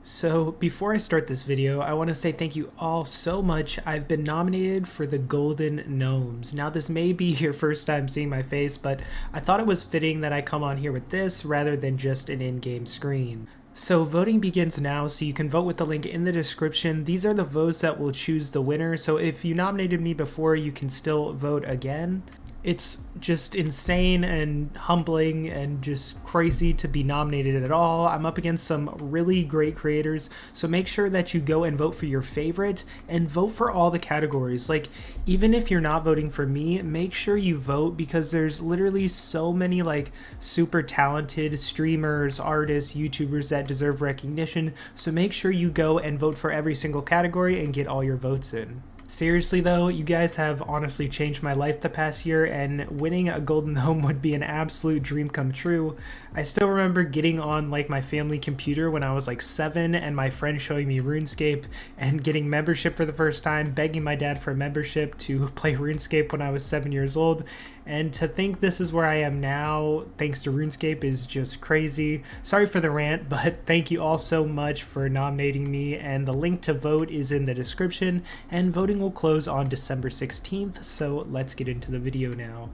So before I start this video, I want to say thank you all so much. I've been nominated for the Golden Gnomes. Now this may be your first time seeing my face, but I thought it was fitting that I come on here with this rather than just an in-game screen. So voting begins now, so you can vote with the link in the description. These are the votes that will choose the winner, so if you nominated me before, you can still vote again. It's just insane and humbling and just crazy to be nominated at all. I'm up against some really great creators, so make sure that you go and vote for your favorite and vote for all the categories. Like, even if you're not voting for me, make sure you vote because there's literally so many like super talented streamers, artists, YouTubers that deserve recognition. So make sure you go and vote for every single category and get all your votes in. Seriously though, you guys have honestly changed my life the past year, and winning a golden gnome would be an absolute dream come true. I still remember getting on like my family computer when I was like 7 and my friend showing me Runescape and getting membership for the first time, begging my dad for a membership to play Runescape when I was 7 years old. And to think this is where I am now thanks to Runescape is just crazy. Sorry for the rant, but thank you all so much for nominating me, and the link to vote is in the description, and voting will close on December 16th, so let's get into the video now.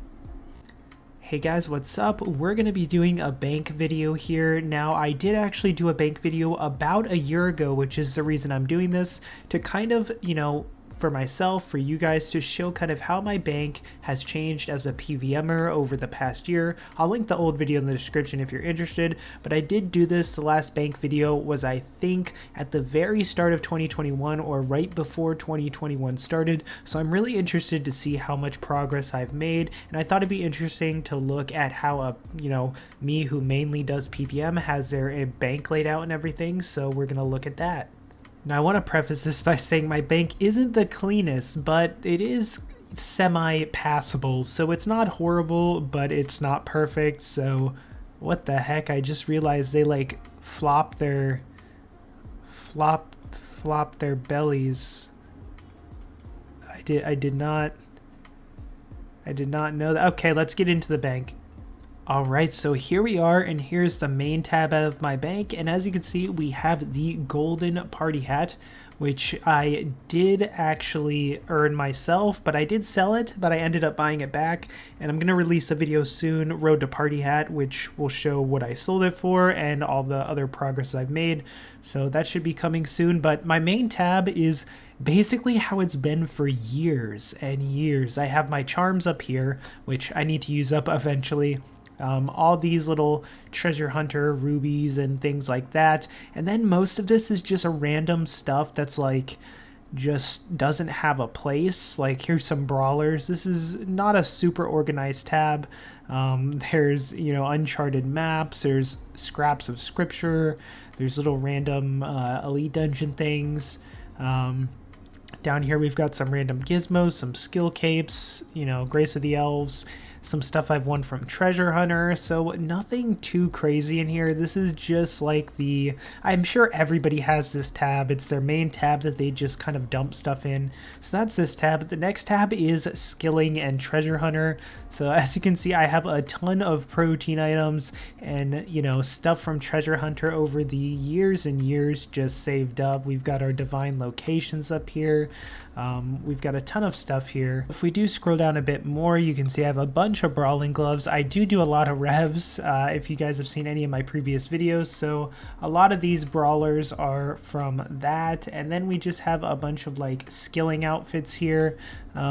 Hey guys, what's up? We're going to be doing a bank video here. Now, I did actually do a bank video about a year ago, which is the reason I'm doing this, to kind of, for myself, for you guys, to show kind of how my bank has changed as a PVMer over the past year. I'll link the old video in the description if you're interested, but I did do this. The last bank video was, I think, at the very start of 2021 or right before 2021 started, so I'm really interested to see how much progress I've made, and I thought it'd be interesting to look at how me who mainly does PVM has their bank laid out and everything, so we're gonna look at that. Now, I want to preface this by saying my bank isn't the cleanest, but it is semi-passable. So it's not horrible, but it's not perfect. So what the heck? I just realized they like flop their bellies. I did not know that. Okay, let's get into the bank. Alright, so here we are, and here's the main tab of my bank, and as you can see, we have the golden party hat, which I did actually earn myself, but I did sell it, but I ended up buying it back, and I'm going to release a video soon, Road to Party Hat, which will show what I sold it for and all the other progress I've made, so that should be coming soon. But my main tab is basically how it's been for years and years. I have my charms up here, which I need to use up eventually. All these little treasure hunter rubies and things like that, and then most of this is just a random stuff that's like just doesn't have a place. Like, here's some brawlers. This is not a super organized tab. There's uncharted maps, there's scraps of scripture, there's little random elite dungeon things. Down here we've got some random gizmos, some skill capes, Grace of the Elves, some stuff I've won from Treasure Hunter, so nothing too crazy in here. This is just like I'm sure everybody has this tab. It's their main tab that they just kind of dump stuff in. So that's this tab. The next tab is Skilling and Treasure Hunter. So as you can see, I have a ton of protein items and, stuff from Treasure Hunter over the years and years just saved up. We've got our divine locations up here. We've got a ton of stuff here. If we do scroll down a bit more, you can see I have a bunch of brawling gloves. I do a lot of revs, if you guys have seen any of my previous videos, so a lot of these brawlers are from that. And then we just have a bunch of like skilling outfits here.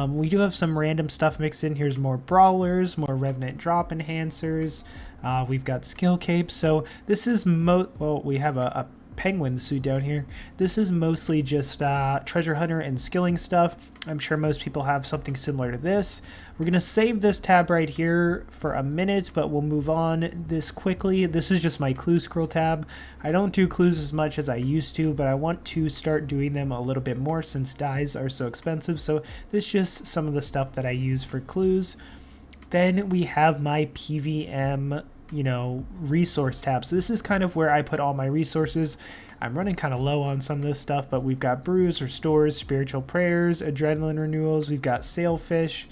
We do have some random stuff mixed in. Here's more brawlers, more revenant drop enhancers. We've got skill capes. So this is we have a penguin suit down here. This is mostly just treasure hunter and skilling stuff. I'm sure most people have something similar to this. We're gonna save this tab right here for a minute, but we'll move on this quickly. This is just my clue scroll tab. I don't do clues as much as I used to, but I want to start doing them a little bit more since dyes are so expensive. So this is just some of the stuff that I use for clues. Then we have my PVM resource tab. So this is kind of where I put all my resources. I'm running kind of low on some of this stuff, but we've got brews, restores, spiritual prayers, adrenaline renewals. We've got sailfish,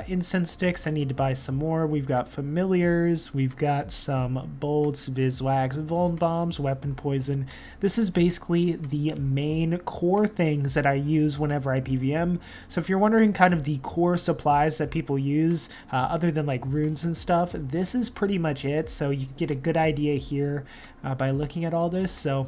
Incense sticks, I need to buy some more. We've got familiars, we've got some bolts, viswax, vuln bombs, weapon poison. This is basically the main core things that I use whenever I PVM. So if you're wondering kind of the core supplies that people use, other than like runes and stuff, this is pretty much it. So you can get a good idea here by looking at all this. So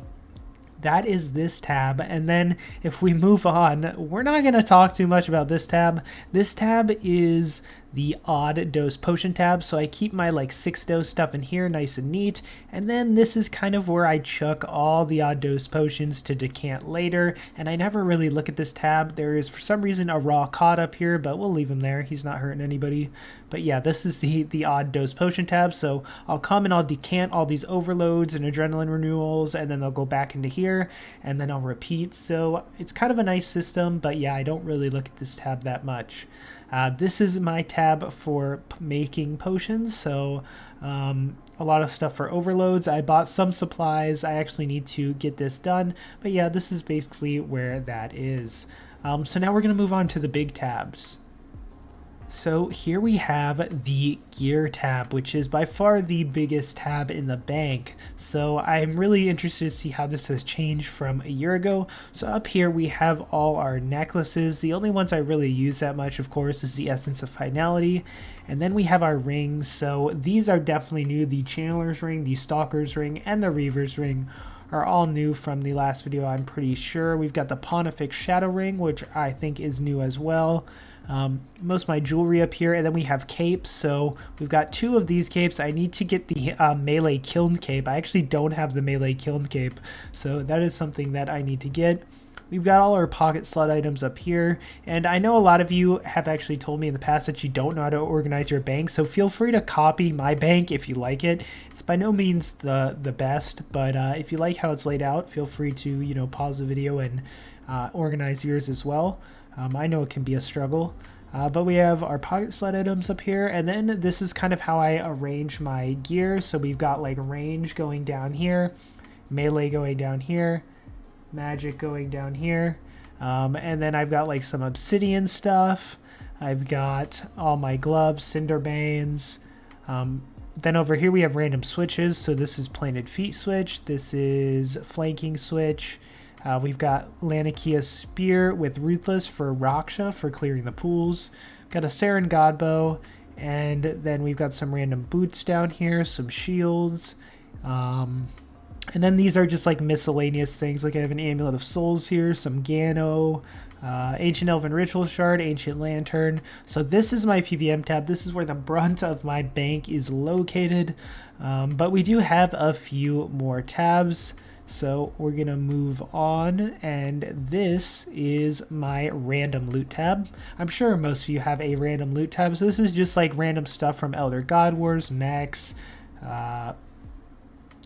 that is this tab. And then if we move on, we're not going to talk too much about this tab. This tab is the odd dose potion tab, so I keep my like 6 dose stuff in here nice and neat, and then this is kind of where I chuck all the odd dose potions to decant later, and I never really look at this tab. There is for some reason a raw cod up here, but we'll leave him there, he's not hurting anybody. But yeah, this is the odd dose potion tab, so I'll come and I'll decant all these overloads and adrenaline renewals, and then they'll go back into here, and then I'll repeat. So it's kind of a nice system, but yeah, I don't really look at this tab that much. This is my tab for making potions, so a lot of stuff for overloads. I bought some supplies. I actually need to get this done, but yeah, this is basically where that is. So now we're going to move on to the big tabs. So here we have the gear tab, which is by far the biggest tab in the bank. So I'm really interested to see how this has changed from a year ago. So up here we have all our necklaces. The only ones I really use that much, of course, is the Essence of Finality. And then we have our rings. So these are definitely new. The Channeler's Ring, the Stalker's Ring, and the Reaver's Ring are all new from the last video, I'm pretty sure. We've got the Pontifex Shadow Ring, which I think is new as well. Most of my jewelry up here, and then we have capes. So we've got 2 of these capes. I need to get the melee kiln cape. I actually don't have the melee kiln cape, so that is something that I need to get. We've got all our pocket slot items up here, and I know a lot of you have actually told me in the past that you don't know how to organize your bank, so feel free to copy my bank if you like it. It's by no means the best, but if you like how it's laid out, feel free to, you know, pause the video and organize yours as well. I know it can be a struggle, but we have our pocket slot items up here, and then this is kind of how I arrange my gear. So we've got like range going down here, melee going down here, magic going down here, and then I've got like some obsidian stuff. I've got all my gloves, cinder banes. Then over here we have random switches. So this is planted feet switch, this is flanking switch. We've got Lanikia's Spear with Ruthless for Raksha for clearing the pools. We've got a Saren Godbow, and then we've got some random boots down here, some shields. And then these are just like miscellaneous things, like I have an Amulet of Souls here, some Gano, Ancient Elven Ritual Shard, Ancient Lantern. So this is my PVM tab. This is where the brunt of my bank is located. But we do have a few more tabs. So we're going to move on, and this is my random loot tab. I'm sure most of you have a random loot tab, so this is just like random stuff from Elder God Wars, Nex,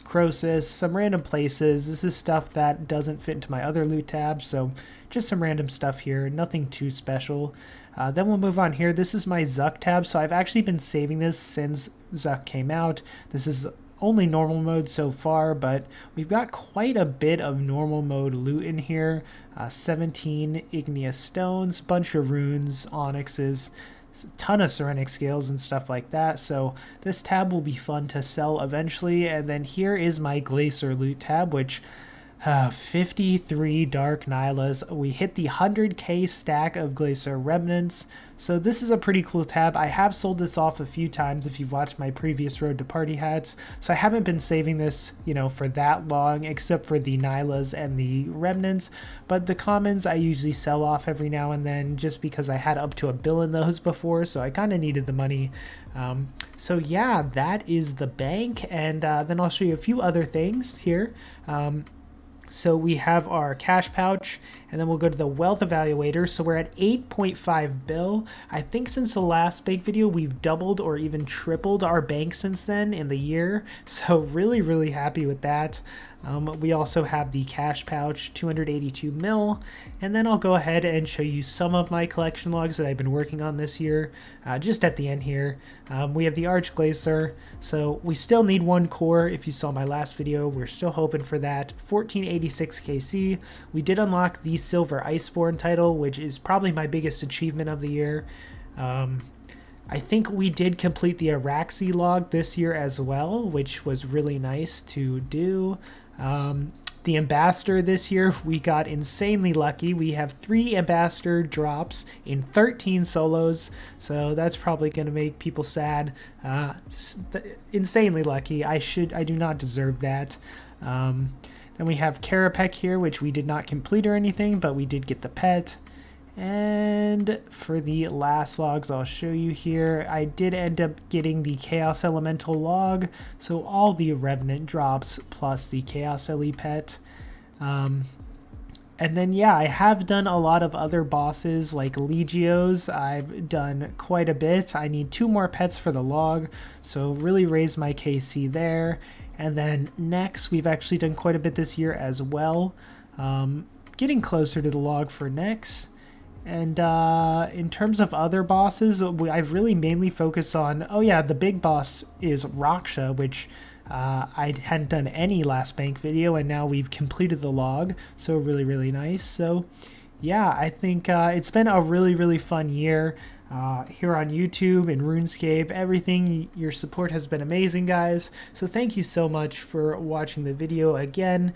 Croesus, some random places. This is stuff that doesn't fit into my other loot tabs, so just some random stuff here, nothing too special. Then we'll move on here. This is my Zuck tab, so I've actually been saving this since Zuck came out. This is only normal mode so far, but we've got quite a bit of normal mode loot in here. 17 igneous stones, bunch of runes, onyxes, a ton of ceramic scales and stuff like that. So this tab will be fun to sell eventually. And then here is my Glacier loot tab, which 53 Dark Nylas. We hit the 100k stack of Glacier Remnants. So this is a pretty cool tab. I have sold this off a few times if you've watched my previous Road to Party hats. So I haven't been saving this, you know, for that long, except for the Nylas and the Remnants. But the commons I usually sell off every now and then, just because I had up to $1 billion in those before, so I kind of needed the money. So yeah, that is the bank, and then I'll show you a few other things here. So we have our cash pouch, and then we'll go to the wealth evaluator. So we're at 8.5 bill. I think since the last bank video, we've doubled or even tripled our bank since then in the year. So really, really happy with that. We also have the cash pouch, 282 mil. And then I'll go ahead and show you some of my collection logs that I've been working on this year, just at the end here. We have the Arch Glacier. So we still need 1 core. If you saw my last video, we're still hoping for that. 1486 KC. We did unlock the Silver Iceborne title, which is probably my biggest achievement of the year. I think we did complete the Araxi log this year as well, which was really nice to do. The ambassador this year, we got insanely lucky. We have 3 ambassador drops in 13 solos, so that's probably going to make people sad. Insanely lucky. I do not deserve that. Then we have Karapek here, which we did not complete or anything, but we did get the pet. And for the last logs, I'll show you here. I did end up getting the Chaos Elemental log, so all the Revenant drops plus the Chaos Ele pet. And then, yeah, I have done a lot of other bosses like Legios. I've done quite a bit. I need 2 more pets for the log, so really raised my KC there. And then next, we've actually done quite a bit this year as well. Getting closer to the log for next. And in terms of other bosses, I've really mainly focused on, oh yeah, the big boss is Raksha, which I hadn't done any last bank video, and now we've completed the log, so really, really nice. So yeah, I think it's been a really, really fun year here on YouTube and RuneScape. Everything, your support has been amazing, guys. So thank you so much for watching the video again.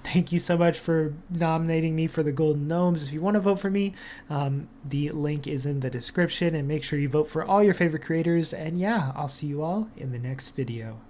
Thank you so much for nominating me for the Golden Gnomes. If you want to vote for me, the link is in the description, and make sure you vote for all your favorite creators. And yeah, I'll see you all in the next video.